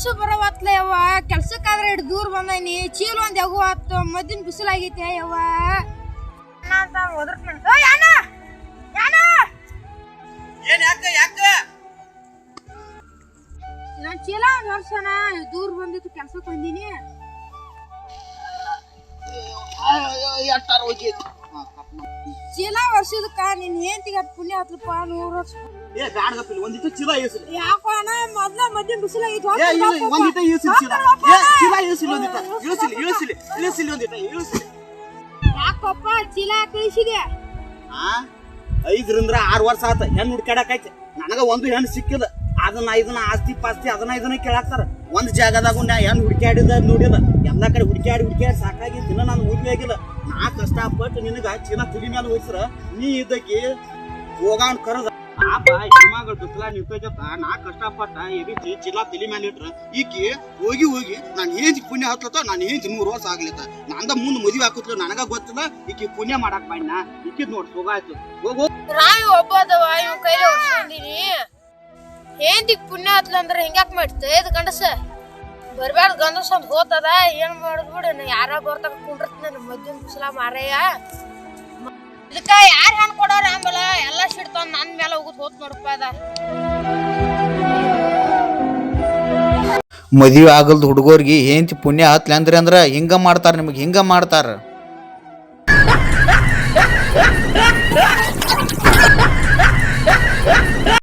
ವರ್ಷ ಬರವತ್ಲ ಯವ್ವ ಕೆಲ್ಸಕ್ಕಾದ್ರೆ ಇಟ್ಟು ದೂರ ಬಂದೈನಿ ಚೀಲ ಒಂದ್ ಯಗು ಆತು ಮದ್ದಿನ ಬಿಸಿಲಾಗೈತೆ ಯವ್ವ ಅಂತ ನಾನ್ ಚೀಲ ಒಂದ್ ವರ್ಷನ ದೂರ ಬಂದಿತ್ತು ಕೆಲ್ಸಕ್ ಬಂದೀನಿ ಚೀಲ ವರ್ಷದಕ್ಕ ನಿನ್ ಹೆಂಡತಿಗೆ ಪುಣ್ಯ ಹತ್ಲಪ್ಪ 100 ವರ್ಷ ಯಾಕೋ ಅಣ್ಣ ಮೊದ್ಲ ಮದ್ದಿನ ಬಿಸಿಲಾಗೈತಿ ಯಾಕಪ್ಪ ಚೀಲ ಕಳಿಸಿದೆ 5 ರಿಂದ 6 ವರ್ಷ ಆತ ಹೆಣ್ಣು ಹುಡ್ಕಾಡಕೈತಿ ನನಗ ಒಂದು ಹೆಣ್ಣು ಸಿಕ್ಕಿಲ್ಲ ಅದನ್ನ ಆಸ್ತಿ ಪಾಸ್ತಿ ಇದನ್ನ ಕೇಳಾಕ್ತಾರ ಒಂದ್ ಜಾಗದಾಗ ನಾ ಹೆಣ್ಣು ಹುಡುಕ್ಯಾಡಿದ ನೋಡಿಲ್ಲ ಎಲ್ಲಾ ಕಡೆ ಹುಡುಕ್ಯಾಡಿ ಸಾಕಾಗಿ ದಿನ ನಾನು ಮದುವೆ ಆಗಿಲ್ಲ ನಾ ಕಷ್ಟಪಟ್ಟು ನಿನಗ ಚೀಲ ತುಡಿ ಮೇಲೆ ಹೋಯ್ಸ್ರ ನೀ ಇದ್ದಕ್ಕೆ ಹೋಗಾನ್ ಕರದ ಪಾಪ ಹೆಣ್ಮಗಳು ಬಿಸಿಲ ನಿಂತೈತಪ್ಪ ನಾ ಕಷ್ಟಪಟ್ಟ ಎಬಿಸಿ ಚೀಲ ತಲಿ ಮೇಲೆ ಇಟ್ರ ಈಕಿ ಹೋಗಿ ನಾನು ಏನ್ ಪುಣ್ಯ ಹತ್ಲತ್ತ ನಾನು ಏನ್ 100 ವರ್ಷ ಆಗ್ಲಿತ್ತ ನಂದ ಮುಂದ್ ಮದುವೆ ಹಾಕತ್ಲ ನನಗ ಗೊತ್ತಿಲ್ಲ ಈಕಿ ಪುಣ್ಯ ಮಾಡಾಕ್ ಬಾಯ್ನ ಈಕಿದ್ ನೋಡ್ ಹೋಗಾಯ್ತು ಹೋಗು ರಾಯ್ ಒಬ್ಬದವ ಇವ್ ಕೈಲಿ ಹೊಡ್ಸ್ಕೊಂಡಿನಿ ಹೆಂಡತಿಗ್ ಪುಣ್ಯ ಹತ್ಲ ಅಂದ್ರೆ ಹಿಂಗ್ಯಾಕ್ ಮಾಡ್ತ ಇದು ಗಂಡಸ ಬರ್ಬ್ಯಾರ್ದು ಗಂಡಸ ಅಂತ ಹೋತದ ಏನ್ ಮಾಡುದ್ ಬಿಡು ಯಾರ ಬರ್ತಾಗ ಕುಂಡ್ರತ್ ನನ್ ಮದ್ದಿನ ಬಿಸಿಲ ಮಾರಯ್ಯ ಇದಕ್ಕ ಯಾರು ಹಣ್ಣು ಕೊಡೋರ ಆಂಬಲ ಎಲ್ಲ ಸಿಡ್ತಾವ ನನ್ ಮೇಲೆ ಹೋಗುದ್ ಹೋತ್ ನೋಡಪ್ಪ ಅದ ಮದುವೆ ಆಗಲ್ದ ಹುಡುಗರಿಗೆ ಹೆಂಡತಿ ಪುಣ್ಯ ಹತ್ಲಿ ಅಂದ್ರ ಹಿಂಗ ಮಾಡ್ತಾರ ನಿಮಗೆ ಹಿಂಗ ಮಾಡ್ತಾರ